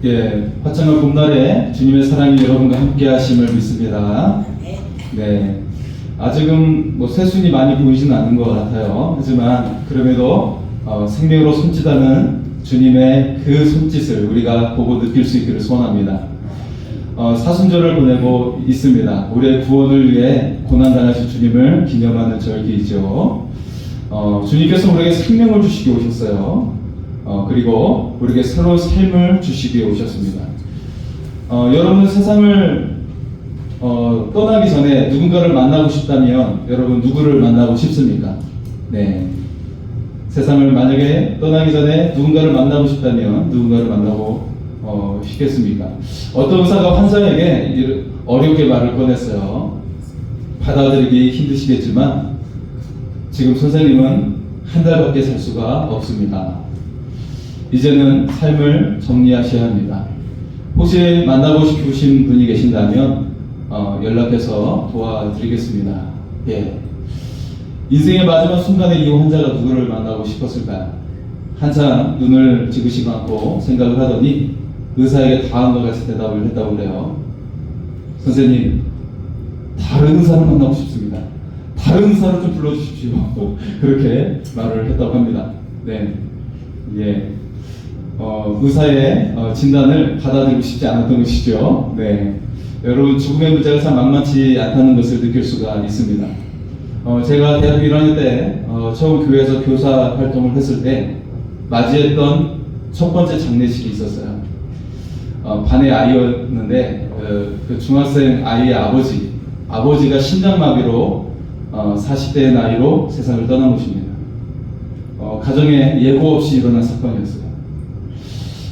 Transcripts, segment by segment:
예, 화창한 봄날에 주님의 사랑이 여러분과 함께 하심을 믿습니다. 네. 아직은 뭐 새순이 많이 보이지는 않는 것 같아요. 하지만 그럼에도 생명으로 손짓하는 주님의 그 손짓을 우리가 보고 느낄 수 있기를 소원합니다. 사순절을 보내고 있습니다. 우리의 구원을 위해 고난당하신 주님을 기념하는 절기이죠. 주님께서 우리에게 생명을 주시기 오셨어요. 그리고 우리에게 새로운 삶을 주시기 오셨습니다. 여러분 세상을 떠나기 전에 누군가를 만나고 싶다면 여러분 누구를 만나고 싶습니까? 네. 세상을 만약에 떠나기 전에 누군가를 만나고 싶다면 누군가를 만나고 싶겠습니까? 어떤 의사가 환자에게 어렵게 말을 꺼냈어요. 받아들이기 힘드시겠지만 지금 선생님은 한 달밖에 살 수가 없습니다. 이제는 삶을 정리하셔야 합니다. 혹시 만나고 싶으신 분이 계신다면 연락해서 도와드리겠습니다. 예. 인생의 마지막 순간에 이 환자가 누구를 만나고 싶었을까요? 한참 눈을 지그시 감고 생각을 하더니 의사에게 다음과 같이 대답을 했다고 그래요. 선생님, 다른 의사를 만나고 싶습니다. 다른 의사를 좀 불러주십시오. 그렇게 말을 했다고 합니다. 네. 예. 의사의 진단을 받아들이고 싶지 않았던 것이죠. 네. 여러분, 죽음의 문제가 참 만만치 않다는 것을 느낄 수가 있습니다. 제가 대학교 1학년 때 처음 교회에서 교사 활동을 했을 때 맞이했던 첫 번째 장례식이 있었어요. 반의 아이였는데 그 중학생 아이의 아버지가 심장마비로 40대의 나이로 세상을 떠난 것입니다. 가정에 예고 없이 일어난 사건이었어요.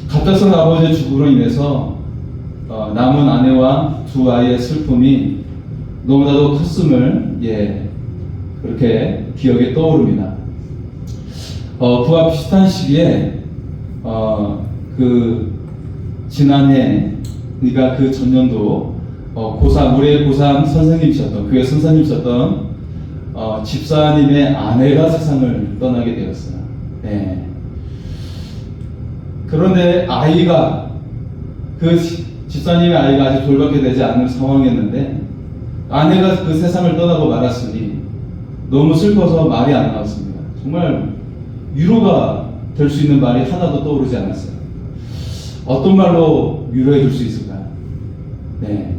갑작스런 아버지의 죽음으로 인해서 남은 아내와 두 아이의 슬픔이 너무나도 컸음을 그렇게 기억에 떠오릅니다. 그와 비슷한 시기에 그 지난해 그러니까 그 전년도 우리의 고3 선생님이셨던 교회 선생님이셨던 집사님의 아내가 세상을 떠나게 되었어요. 네. 그런데 그 집사님의 아이가 아직 돌밖에 되지 않는 상황이었는데 아내가 그 세상을 떠나고 말았으니 너무 슬퍼서 말이 안 나왔습니다. 정말 위로가 될 수 있는 말이 하나도 떠오르지 않았어요. 어떤 말로 위로해 줄 수 있을까요? 네.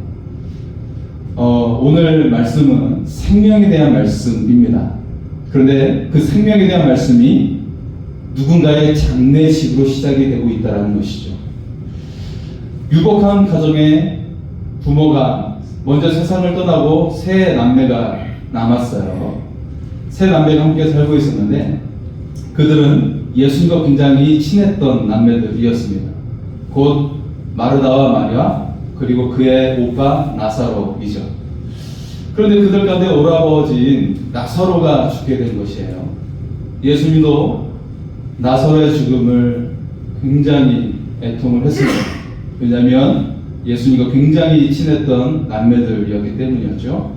오늘 말씀은 생명에 대한 말씀입니다. 그런데 그 생명에 대한 말씀이 누군가의 장례식으로 시작이 되고 있다는 것이죠. 유복한 가정의 부모가 먼저 세상을 떠나고 세 남매가 남았어요. 세 남매가 함께 살고 있었는데 그들은 예수님과 굉장히 친했던 남매들이었습니다. 곧 마르다와 마리아 그리고 그의 오빠 나사로이죠. 그런데 그들 가운데 오라버지인 나사로가 죽게 된 것이에요. 예수님도 나사로의 죽음을 굉장히 애통을 했습니다. 왜냐하면 예수님과 굉장히 친했던 남매들이었기 때문이었죠.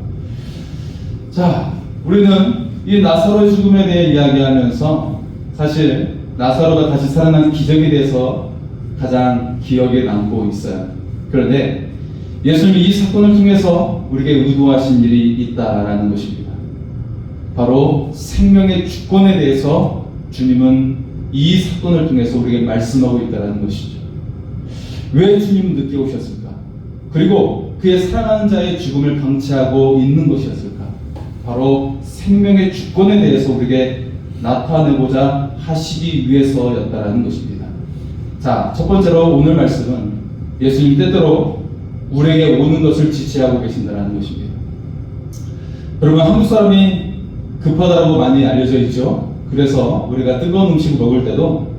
자, 우리는 이 나사로의 죽음에 대해 이야기하면서 사실 나사로가 다시 살아난 기적에 대해서 가장 기억에 남고 있어요. 그런데 예수님이 이 사건을 통해서 우리에게 의도하신 일이 있다라는 것입니다. 바로 생명의 주권에 대해서 주님은 이 사건을 통해서 우리에게 말씀하고 있다는 것이죠. 왜 주님은 늦게 오셨을까? 그리고 그의 사랑하는 자의 죽음을 방치하고 있는 것이었을까? 바로 생명의 주권에 대해서 우리에게 나타내고자 하시기 위해서였다라는 것입니다. 자, 첫 번째로 오늘 말씀은 예수님 때때로 우리에게 오는 것을 지시하고 계신다는 것입니다. 여러분, 한국 사람이 급하다고 많이 알려져 있죠. 그래서 우리가 뜨거운 음식을 먹을 때도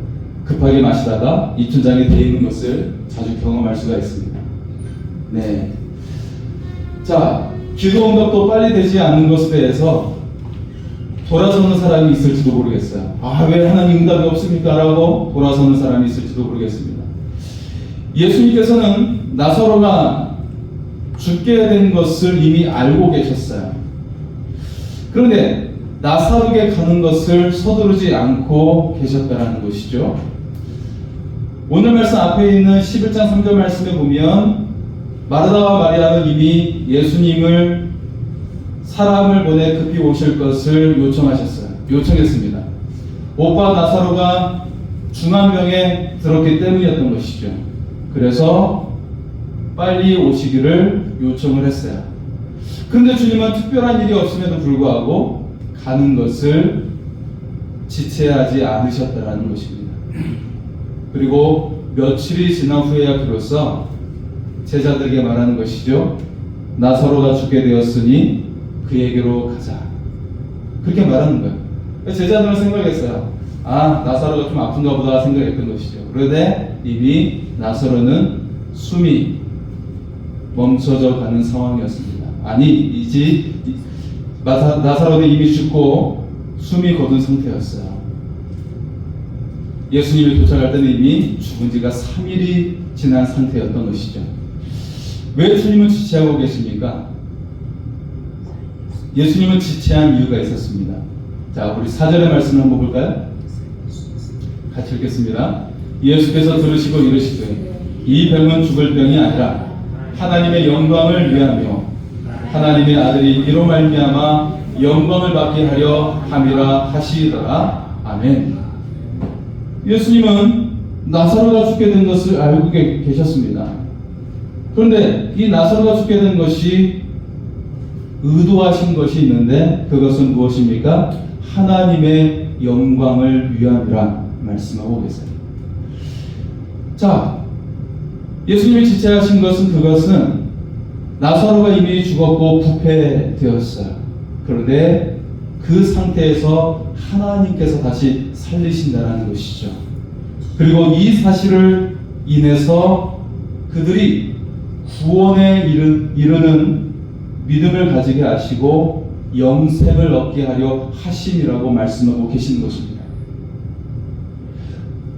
급하게 마시다가 입천장에 돼 있는 것을 자주 경험할 수가 있습니다. 네. 자, 기도 응답도 빨리 되지 않는 것에 대해서 돌아서는 사람이 있을지도 모르겠어요. 왜 하나님 응답이 없습니까? 라고 돌아서는 사람이 있을지도 모르겠습니다. 예수님께서는 나사로가 죽게 된 것을 이미 알고 계셨어요. 그런데 나사로에게 가는 것을 서두르지 않고 계셨다는 것이죠. 오늘 말씀 앞에 있는 11장 3절 말씀에 보면 마르다와 마리아는 이미 예수님을 사람을 보내 급히 오실 것을 요청했습니다. 오빠 나사로가 중환병에 들었기 때문이었던 것이죠. 그래서 빨리 오시기를 요청을 했어요. 그런데 주님은 특별한 일이 없음에도 불구하고 가는 것을 지체하지 않으셨다는 것입니다. 그리고 며칠이 지난 후에야 비로소 제자들에게 말하는 것이죠. 나사로가 죽게 되었으니 그에게로 가자. 그렇게 말하는 거예요. 제자들은 생각했어요. 아, 나사로가 좀 아픈가 보다 생각했던 것이죠. 그런데 이미 나사로는 숨이 멈춰져 가는 상황이었습니다. 아니, 이제 나사로는 이미 죽고 숨이 거둔 상태였어요. 예수님이 도착할 때는 이미 죽은 지가 3일이 지난 상태였던 것이죠. 왜 주님은 지체하고 계십니까? 예수님은 지체한 이유가 있었습니다. 자, 우리 4절의 말씀을 한번 볼까요? 같이 읽겠습니다. 예수께서 들으시고 이르시되 이 병은 죽을 병이 아니라 하나님의 영광을 위하며 하나님의 아들이 이로 말미암아 영광을 받게 하려 함이라 하시더라. 아멘. 예수님은 나사로가 죽게 된 것을 알고 계셨습니다. 그런데 이 나사로가 죽게 된 것이 의도하신 것이 있는데 그것은 무엇입니까? 하나님의 영광을 위함이라 말씀하고 계세요. 자, 예수님이 지체하신 그것은 나사로가 이미 죽었고 부패되었어요. 그런데 그 상태에서 하나님께서 다시 살리신다는 것이죠. 그리고 이 사실을 인해서 그들이 구원에 이르는 믿음을 가지게 하시고 영생을 얻게 하려 하심이라고 말씀하고 계시는 것입니다.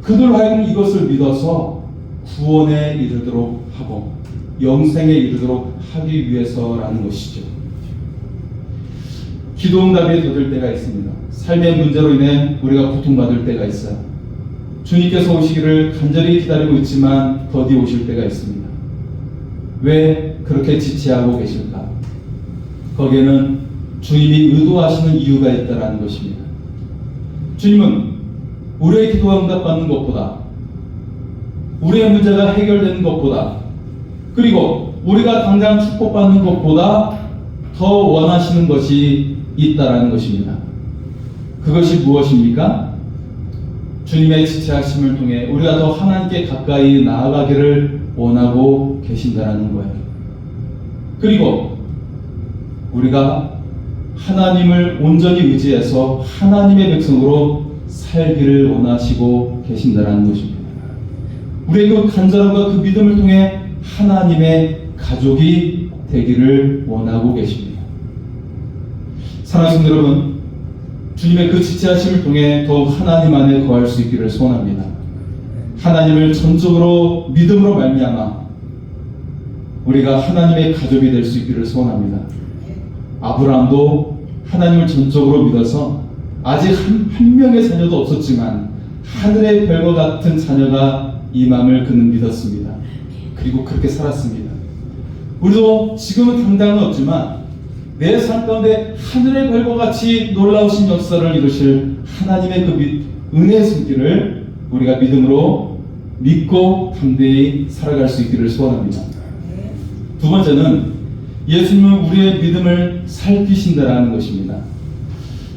그들 하여금 이것을 믿어서 구원에 이르도록 하고 영생에 이르도록 하기 위해서라는 것이죠. 기도응답이 더딜 때가 있습니다. 삶의 문제로 인해 우리가 고통받을 때가 있어요. 주님께서 오시기를 간절히 기다리고 있지만 더디 오실 때가 있습니다. 왜 그렇게 지체하고 계실까? 거기에는 주님이 의도하시는 이유가 있다는 것입니다. 주님은 우리의 기도가 응답받는 것보다, 우리의 문제가 해결되는 것보다, 그리고 우리가 당장 축복받는 것보다 더 원하시는 것이 있다라는 것입니다. 그것이 무엇입니까? 주님의 지체하심을 통해 우리가 더 하나님께 가까이 나아가기를 원하고 계신다라는 거예요. 그리고 우리가 하나님을 온전히 의지해서 하나님의 백성으로 살기를 원하시고 계신다라는 것입니다. 우리의 그 간절함과 그 믿음을 통해 하나님의 가족이 되기를 원하고 계십니다. 사랑하는 여러분, 주님의 그 지체하심을 통해 더욱 하나님 안에 거할 수 있기를 소원합니다. 하나님을 전적으로 믿음으로 말미암아 우리가 하나님의 가족이 될 수 있기를 소원합니다. 아브라함도 하나님을 전적으로 믿어서 아직 한 명의 자녀도 없었지만 하늘의 별과 같은 자녀가 임함을 그는 믿었습니다. 그리고 그렇게 살았습니다. 우리도 지금은 당장은 없지만 내 삶 가운데 하늘의 별과 같이 놀라우신 역사를 이루실 하나님의 그 은혜의 손길을 우리가 믿음으로 믿고 담대히 살아갈 수 있기를 소원합니다. 두 번째는 예수님은 우리의 믿음을 살피신다라는 것입니다.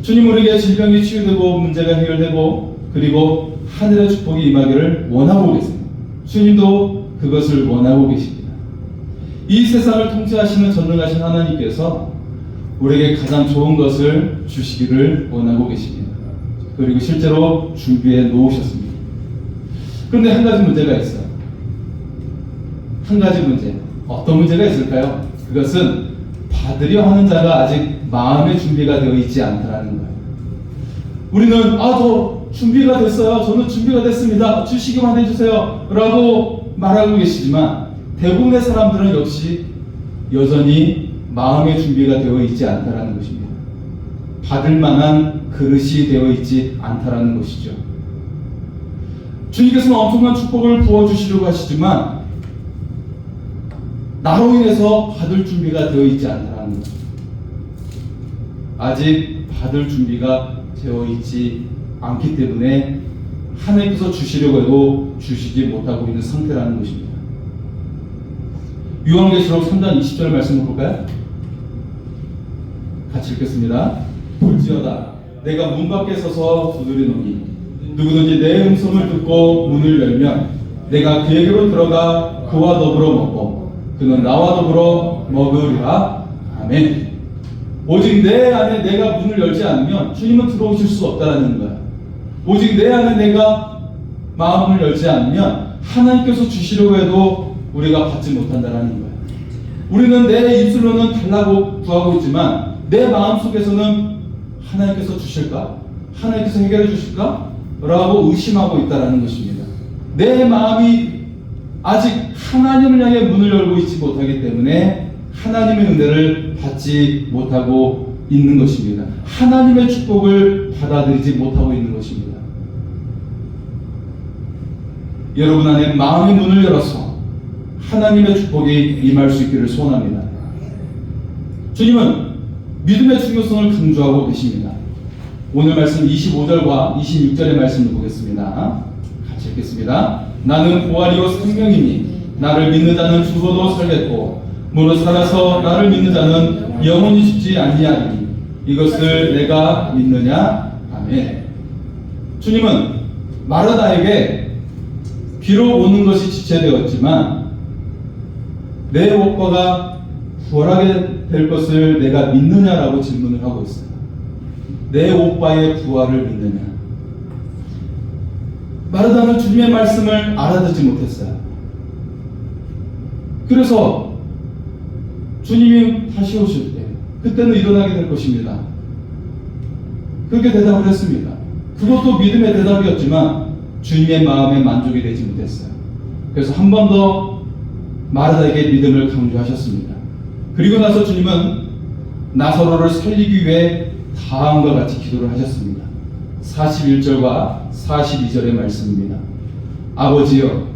주님 우리에게 질병이 치유되고 문제가 해결되고 그리고 하늘의 축복이 임하기를 원하고 계십니다. 주님도 그것을 원하고 계십니다. 이 세상을 통치하시는 전능하신 하나님께서 우리에게 가장 좋은 것을 주시기를 원하고 계십니다. 그리고 실제로 준비해 놓으셨습니다. 그런데 한 가지 문제가 있어요. 한 가지 문제. 어떤 문제가 있을까요? 그것은 받으려 하는 자가 아직 마음의 준비가 되어 있지 않다는 거예요. 우리는 저 준비가 됐어요. 저는 준비가 됐습니다. 주시기만 해주세요. 라고 말하고 계시지만 대부분의 사람들은 역시 여전히 마음의 준비가 되어 있지 않다는 것입니다. 받을 만한 그릇이 되어 있지 않다는 것이죠. 주님께서는 엄청난 축복을 부어주시려고 하시지만 나로 인해서 받을 준비가 되어 있지 않다는 것. 아직 받을 준비가 되어 있지 않기 때문에 하나님께서 주시려고 해도 주시지 못하고 있는 상태라는 것입니다. 요한계시록 3장 20절 말씀을 볼까요? 같이 읽겠습니다. 볼지어다 내가 문 밖에 서서 두드리노니 누구든지 내 음성을 듣고 문을 열면 내가 그에게로 들어가 그와 더불어 먹고 그는 나와 더불어 먹으리라. 아멘. 오직 내 안에 내가 문을 열지 않으면 주님은 들어오실 수 없다는 거야. 오직 내 안에 내가 마음을 열지 않으면 하나님께서 주시려고 해도 우리가 받지 못한다는 거야. 우리는 내 입술로는 달라고 구하고 있지만 내 마음속에서는 하나님께서 주실까? 하나님께서 해결해 주실까? 라고 의심하고 있다는 것입니다. 내 마음이 아직 하나님을 향해 문을 열고 있지 못하기 때문에 하나님의 은혜를 받지 못하고 있는 것입니다. 하나님의 축복을 받아들이지 못하고 있는 것입니다. 여러분 안에 마음의 문을 열어서 하나님의 축복이 임할 수 있기를 소원합니다. 주님은 믿음의 중요성을 강조하고 계십니다. 오늘 말씀 25절과 26절의 말씀을 보겠습니다. 같이 읽겠습니다. 나는 부활이요 생명이니 나를 믿는 자는 죽어도 살겠고 무릇 살아서 나를 믿는 자는 영원히 죽지 아니하리니 이것을 내가 믿느냐? 아멘. 주님은 마르다에게 비록 오는 것이 지체되었지만 내 오빠가 부활하게 될 것을 내가 믿느냐라고 질문을 하고 있어요. 내 오빠의 부활을 믿느냐? 마르다는 주님의 말씀을 알아듣지 못했어요. 그래서 주님이 다시 오실 때 그때는 일어나게 될 것입니다. 그렇게 대답을 했습니다. 그것도 믿음의 대답이었지만 주님의 마음에 만족이 되지 못했어요. 그래서 한 번 더 마르다에게 믿음을 강조하셨습니다. 그리고 나서 주님은 나사로를 살리기 위해 다음과 같이 기도를 하셨습니다. 41절과 42절의 말씀입니다. 아버지여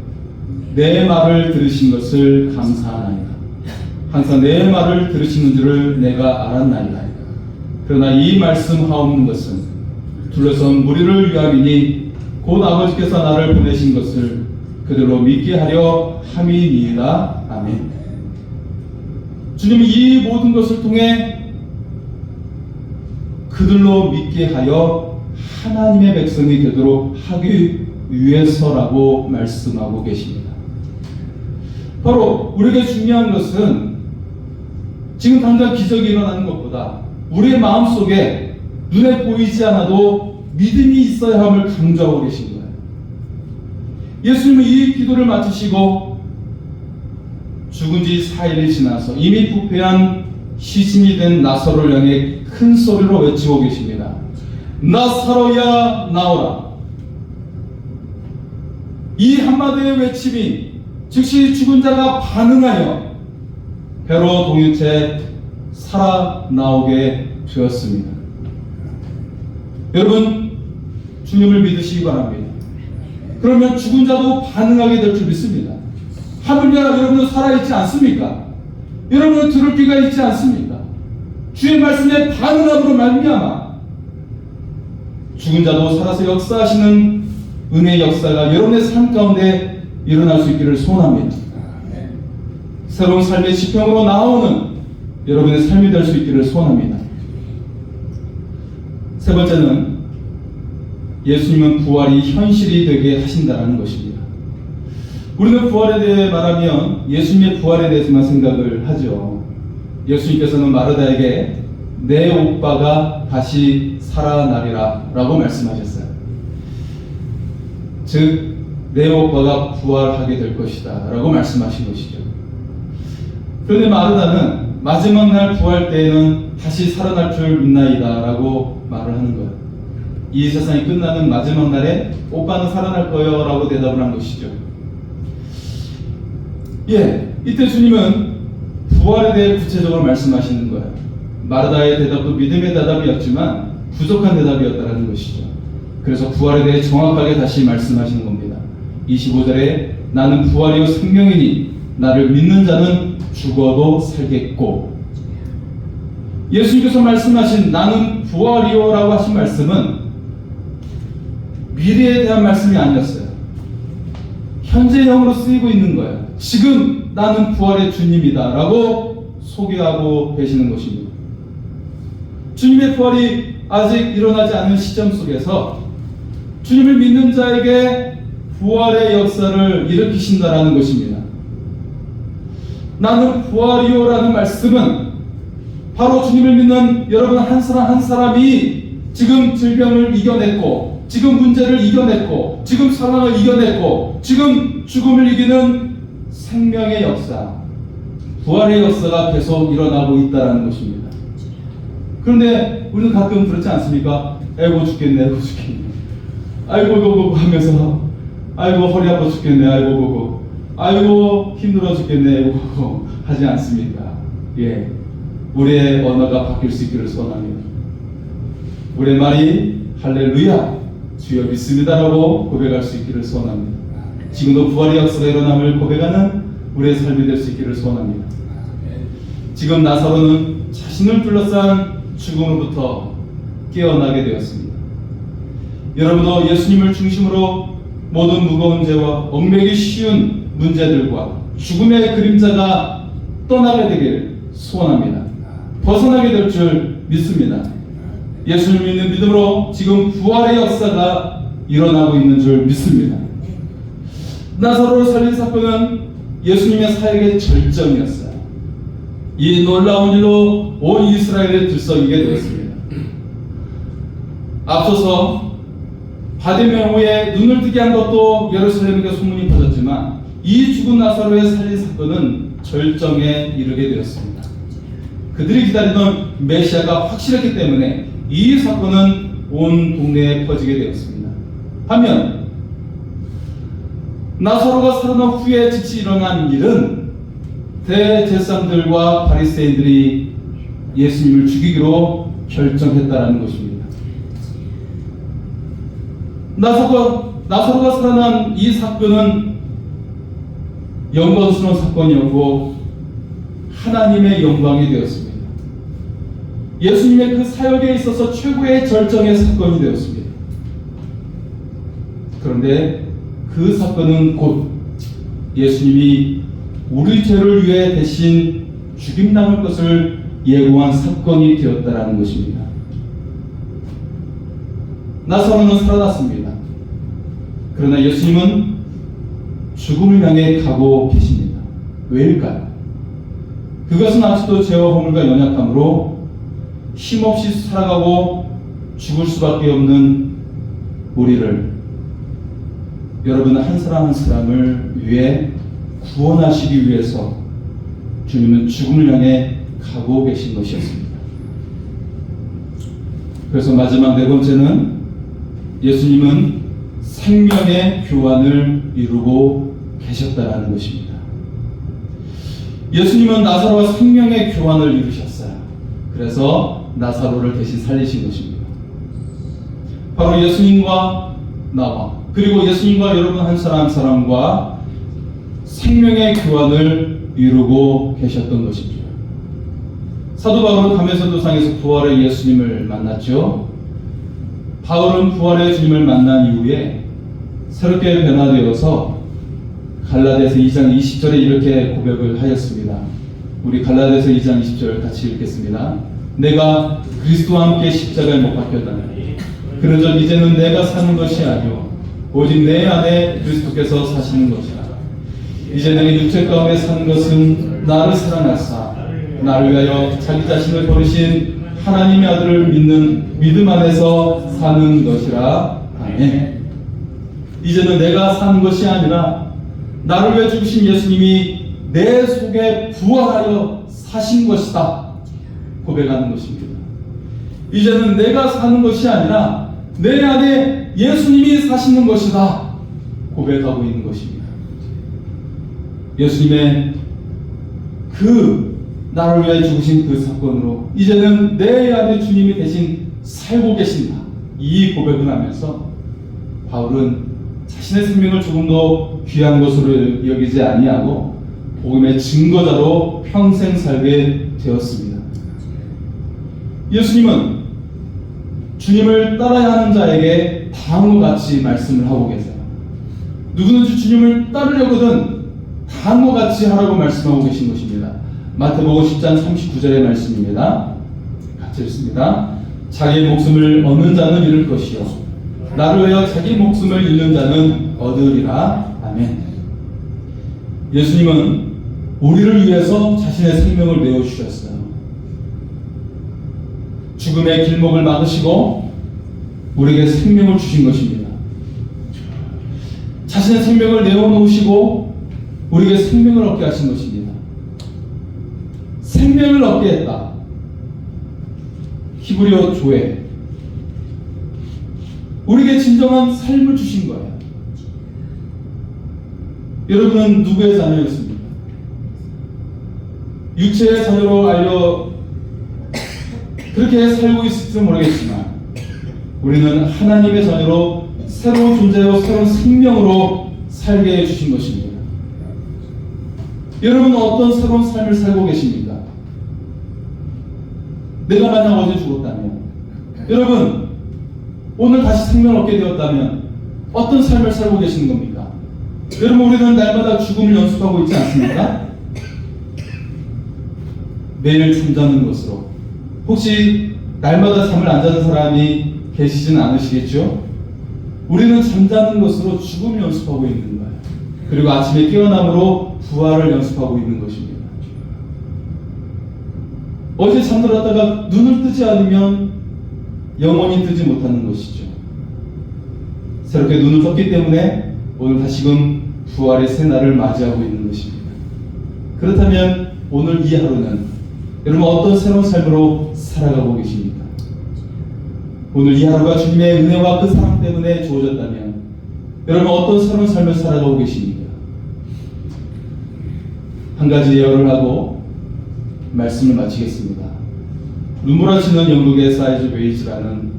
내 말을 들으신 것을 감사하나이다. 항상 내 말을 들으시는 줄을 내가 알았나이다. 그러나 이 말씀하옵는 것은 둘러선 무리를 위함이니 곧 아버지께서 나를 보내신 것을 그대로 믿게 하려 함이니이다. 아멘. 주님이 이 모든 것을 통해 그들로 믿게 하여 하나님의 백성이 되도록 하기 위해서라고 말씀하고 계십니다. 바로 우리에게 중요한 것은 지금 당장 기적이 일어나는 것보다 우리의 마음속에 눈에 보이지 않아도 믿음이 있어야 함을 강조하고 계신 거예요. 예수님은 이 기도를 마치시고 죽은 지 4일이 지나서 이미 부패한 시신이 된 나사로를 향해 큰 소리로 외치고 계십니다. 나사로야 나오라. 이 한마디의 외침이 즉시 죽은 자가 반응하여 배로 동일체 살아나오게 되었습니다. 여러분 주님을 믿으시기 바랍니다. 그러면 죽은 자도 반응하게 될 줄 믿습니다. 하물며 여러분은 살아있지 않습니까? 여러분은 들을 귀가 있지 않습니까? 주의 말씀에 반응함으로 말미암아 죽은 자도 살아서 역사하시는 은혜의 역사가 여러분의 삶 가운데 일어날 수 있기를 소원합니다. 새로운 삶의 지평으로 나오는 여러분의 삶이 될 수 있기를 소원합니다. 세 번째는 예수님은 부활이 현실이 되게 하신다는 것입니다. 우리는 부활에 대해 말하면 예수님의 부활에 대해서만 생각을 하죠. 예수님께서는 마르다에게 내 오빠가 다시 살아나리라 라고 말씀하셨어요. 즉 내 오빠가 부활하게 될 것이다 라고 말씀하신 것이죠. 그런데 마르다는 마지막 날 부활 때에는 다시 살아날 줄 믿나이다 라고 말을 하는 거예요. 이 세상이 끝나는 마지막 날에 오빠는 살아날 거예요 라고 대답을 한 것이죠. 이때 주님은 부활에 대해 구체적으로 말씀하시는 거예요. 마르다의 대답도 믿음의 대답이었지만 부족한 대답이었다는 것이죠. 그래서 부활에 대해 정확하게 다시 말씀하시는 겁니다. 25절에 나는 부활이요 생명이니 나를 믿는 자는 죽어도 살겠고, 예수님께서 말씀하신 나는 부활이요 라고 하신 말씀은 미래에 대한 말씀이 아니었어요. 현재형으로 쓰이고 있는 거예요. 지금 나는 부활의 주님이다 라고 소개하고 계시는 것입니다. 주님의 부활이 아직 일어나지 않은 시점 속에서 주님을 믿는 자에게 부활의 역사를 일으키신다라는 것입니다. 나는 부활이요 라는 말씀은 바로 주님을 믿는 여러분 한 사람 한 사람이 지금 질병을 이겨냈고, 지금 문제를 이겨냈고, 지금 상황을 이겨냈고, 지금 죽음을 이기는 생명의 역사, 부활의 역사가 계속 일어나고 있다는 것입니다. 그런데 우리는 가끔 그렇지 않습니까? 아이고 죽겠네, 아이고 죽겠네, 아이고 고고 하면서 아이고 허리 아파 죽겠네, 아이고 고고, 아이고 힘들어 죽겠네, 아이고 고고 하지 않습니까? 예, 우리의 언어가 바뀔 수 있기를 소원합니다. 우리의 말이 할렐루야 주여 믿습니다라고 고백할 수 있기를 소원합니다. 지금도 부활의 역사가 일어남을 고백하는 우리의 삶이 될 수 있기를 소원합니다. 지금 나사로는 자신을 둘러싼 죽음으로부터 깨어나게 되었습니다. 여러분도 예수님을 중심으로 모든 무거운 죄와 얽매기 쉬운 문제들과 죽음의 그림자가 떠나게 되길 소원합니다. 벗어나게 될 줄 믿습니다. 예수님을 믿는 믿음으로 지금 부활의 역사가 일어나고 있는 줄 믿습니다. 나사로를 살린 사건은 예수님의 사역의 절정이었어요. 이 놀라운 일로 온 이스라엘에 들썩이게 되었습니다. 앞서서 바디메오의 눈을 뜨게 한 것도 예루살렘에 소문이 퍼졌지만 이 죽은 나사로의 살린 사건은 절정에 이르게 되었습니다. 그들이 기다리던 메시아가 확실했기 때문에 이 사건은 온 동네에 퍼지게 되었습니다. 반면 나사로가 살아난 후에 즉시 일어난 일은 대제사장들과 바리새인들이 예수님을 죽이기로 결정했다라는 것입니다. 나사로가 살아난 이 사건은 영광스러운 사건이었고 하나님의 영광이 되었습니다. 예수님의 그 사역에 있어서 최고의 절정의 사건이 되었습니다. 그런데 그 사건은 곧 예수님이 우리 죄를 위해 대신 죽임 남을 것을 예고한 사건이 되었다라는 것입니다. 나사로는 살아났습니다. 그러나 예수님은 죽음을 향해 가고 계십니다. 왜일까요? 그것은 아직도 죄와 허물과 연약함으로 힘없이 살아가고 죽을 수밖에 없는 우리를, 여러분 한 사람 한 사람을 위해 구원하시기 위해서 주님은 죽음을 향해 가고 계신 것이었습니다. 그래서 마지막 네 번째는 예수님은 생명의 교환을 이루고 계셨다라는 것입니다. 예수님은 나사로와 생명의 교환을 이루셨어요. 그래서 나사로를 대신 살리신 것입니다. 바로 예수님과 나와, 그리고 예수님과 여러분 한 사람 한 사람과 생명의 교환을 이루고 계셨던 것입니다. 사도 바울은 담에서 도상에서 부활의 예수님을 만났죠. 바울은 부활의 주님을 만난 이후에 새롭게 변화되어서 갈라디아서 2장 20절에 이렇게 고백을 하였습니다. 우리 갈라디아서 2장 20절 같이 읽겠습니다. 내가 그리스도와 함께 십자가에 못 박혔다니 그런즉 이제는 내가 사는 것이 아니요 오직 내 안에 그리스도께서 사시는 것이라. 이제 내가 육체 가운데 사는 것은 나를 사랑하사 나를 위하여 자기 자신을 버리신 하나님의 아들을 믿는 믿음 안에서 사는 것이라. 아멘. 이제는 내가 사는 것이 아니라 나를 위해 죽으신 예수님이 내 속에 부활하여 사신 것이다 고백하는 것입니다. 이제는 내가 사는 것이 아니라 내 안에 예수님이 사시는 것이다 고백하고 있는 것입니다. 예수님의 그 나를 위해 죽으신 그 사건으로 이제는 내 안에 주님이 대신 살고 계신다, 이 고백을 하면서 바울은 자신의 생명을 조금 더 귀한 것으로 여기지 아니하고 복음의 증거자로 평생 살게 되었습니다. 예수님은 주님을 따라야 하는 자에게 다음과 같이 말씀을 하고 계세요. 누구든지 주님을 따르려거든 다음과 같이 하라고 말씀하고 계신 것입니다. 마태복음 10장 39절의 말씀입니다. 같이 읽습니다. 자기 목숨을 얻는 자는 잃을 것이요 나를 위하여 자기 목숨을 잃는 자는 얻으리라. 아멘. 예수님은 우리를 위해서 자신의 생명을 내어주셨어요. 죽음의 길목을 막으시고 우리에게 생명을 주신 것입니다. 자신의 생명을 내어놓으시고 우리에게 생명을 얻게 하신 것입니다. 생명을 얻게 했다. 히브리어 조에 우리에게 진정한 삶을 주신 거예요. 여러분은 누구의 자녀였습니까? 육체의 자녀로 알려 그렇게 살고 있을지 모르겠지만 우리는 하나님의 자녀로 새로운 존재요 새로운 생명으로 살게 해주신 것입니다. 여러분은 어떤 새로운 삶을 살고 계십니까? 내가 만약 어제 죽었다면, 여러분 오늘 다시 생명을 얻게 되었다면 어떤 삶을 살고 계시는 겁니까? 여러분 우리는 날마다 죽음을 연습하고 있지 않습니까? 매일 잠자는 것으로. 혹시 날마다 잠을 안 자는 사람이 계시지는 않으시겠죠? 우리는 잠자는 것으로 죽음을 연습하고 있는 거예요. 그리고 아침에 깨어남으로 부활을 연습하고 있는 것입니다. 어제 잠들었다가 눈을 뜨지 않으면 영원히 뜨지 못하는 것이죠. 새롭게 눈을 떴기 때문에 오늘 다시금 부활의 새날을 맞이하고 있는 것입니다. 그렇다면 오늘 이 하루는 여러분 어떤 새로운 삶으로 살아가고 계십니까? 오늘 이 하루가 주님의 은혜와 그 사랑 때문에 주어졌다면 여러분 어떤 새로운 삶을 살아가고 계십니까? 한 가지 예언을 하고 말씀을 마치겠습니다. 눈물하시는 영국의 사이즈 웨이즈라는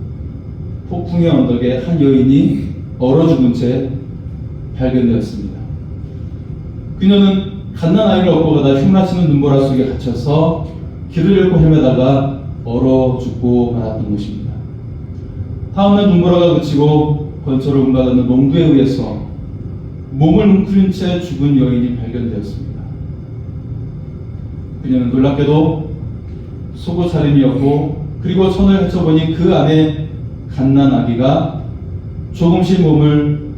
폭풍의 언덕에 한 여인이 얼어 죽은 채 발견되었습니다. 그녀는 갓난아이를 업고 가다 휘몰아치는 눈보라 속에 갇혀서 길을 잃고 헤매다가 얼어 죽고 말았던 것입니다. 다음날 눈보라가 그치고 건초를 운반하는 농부에 의해서 몸을 뭉클인 채 죽은 여인이 발견되었습니다. 그녀는 놀랍게도 속옷 차림이었고 그리고 손을 헤쳐보니 그 안에 갓난 아기가 조금씩 몸을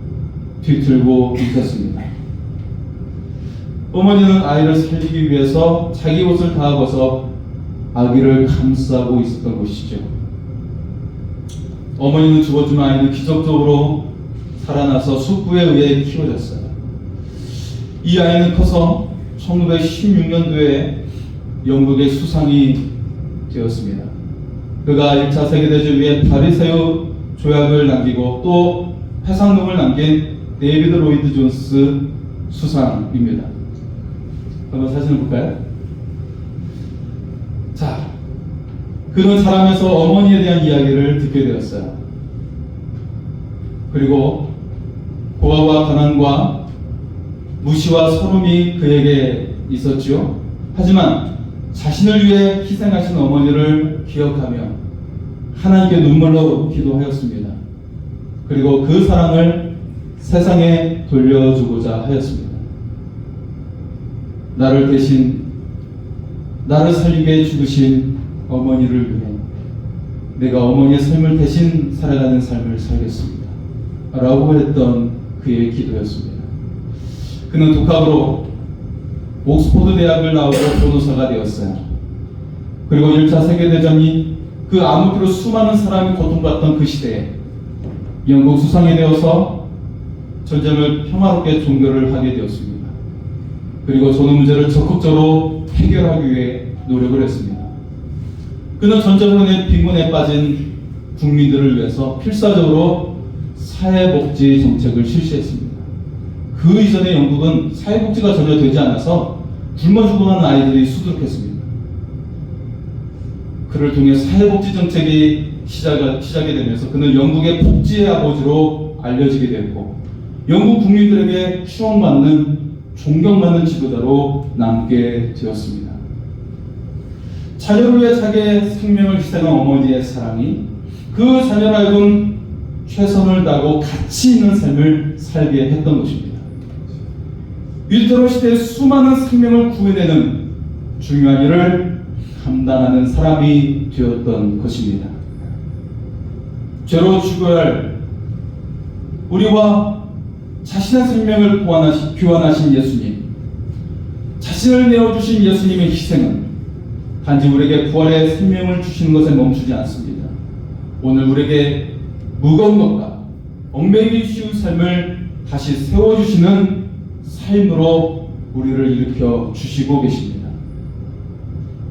뒤틀고 있었습니다. 어머니는 아이를 살리기 위해서 자기 옷을 다 벗어 아기를 감싸고 있었던 것이죠. 어머니는 죽었지만 아이는 기적적으로 살아나서 숙부에 의해 키워졌어요. 이 아이는 커서 1916년도에 영국의 수상이 되었습니다. 그가 1차 세계대전 위에 바리새우 조약을 남기고 또 해상금을 남긴 데이비드 로이드 존스 수상입니다. 한번 사진을 볼까요? 자, 그는 살아면서 어머니에 대한 이야기를 듣게 되었어요. 그리고 고아와 가난과 무시와 서름이 그에게 있었지요. 하지만 자신을 위해 희생하신 어머니를 기억하며 하나님께 눈물로 기도하였습니다. 그리고 그 사랑을 세상에 돌려주고자 하였습니다. 나를 대신 나를 살리게 죽으신 어머니를 위해 내가 어머니의 삶을 대신 살아가는 삶을 살겠습니다 라고 했던 그의 기도였습니다. 그는 독학으로 옥스포드 대학을 나오고 변호사가 되었어요. 그리고 1차 세계대전이 그 암흑기로 수많은 사람이 고통받던 그 시대에 영국 수상이 되어서 전쟁을 평화롭게 종결을 하게 되었습니다. 그리고 전후 문제를 적극적으로 해결하기 위해 노력을 했습니다. 그는 전쟁으로 인해 빈곤에 빠진 국민들을 위해서 필사적으로 사회복지 정책을 실시했습니다. 그 이전에 영국은 사회복지가 전혀 되지 않아서 굶어 죽어가는 아이들이 수두룩했습니다. 그를 통해 사회복지 정책이 시작이 되면서 그는 영국의 복지의 아버지로 알려지게 되었고 영국 국민들에게 추앙받는 존경받는 지도자로 남게 되었습니다. 자녀를 위해 자기의 생명을 희생한 어머니의 사랑이 그 자녀를 하여금 최선을 다하고 가치 있는 삶을 살게 했던 것입니다. 위테로 시대의 수많은 생명을 구해내는 중요한 일을 감당하는 사람이 되었던 것입니다. 죄로 죽어야 할 우리와 자신의 생명을 교환하신 예수님, 자신을 내어주신 예수님의 희생은 단지 우리에게 부활의 생명을 주시는 것에 멈추지 않습니다. 오늘 우리에게 무거운 것과 얽매이기 쉬운 삶을 다시 세워주시는 삶으로 우리를 일으켜 주시고 계십니다.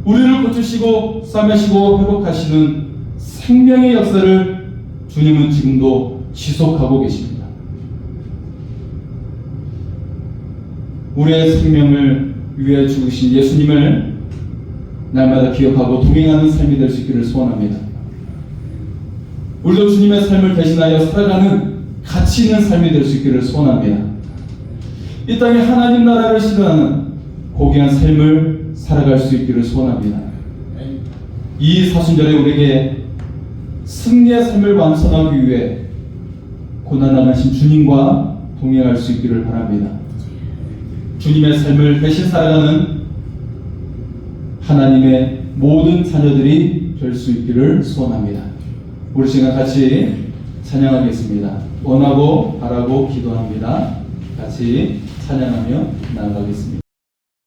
우리를 고치시고 싸매시고 회복하시는 생명의 역사를 주님은 지금도 지속하고 계십니다. 우리의 생명을 위해 죽으신 예수님을 날마다 기억하고 동행하는 삶이 될 수 있기를 소원합니다. 우리도 주님의 삶을 대신하여 살아가는 가치 있는 삶이 될 수 있기를 소원합니다. 이 땅에 하나님 나라를 실현하는 고귀한 삶을 살아갈 수 있기를 소원합니다. 이 사순절에 우리에게 승리의 삶을 완성하기 위해 고난당하신 주님과 동행할 수 있기를 바랍니다. 주님의 삶을 대신 살아가는 하나님의 모든 자녀들이 될 수 있기를 소원합니다. 우리 시간 같이 찬양하겠습니다. 원하고 바라고 기도합니다. 같이 찬양하며 나아가겠습니다.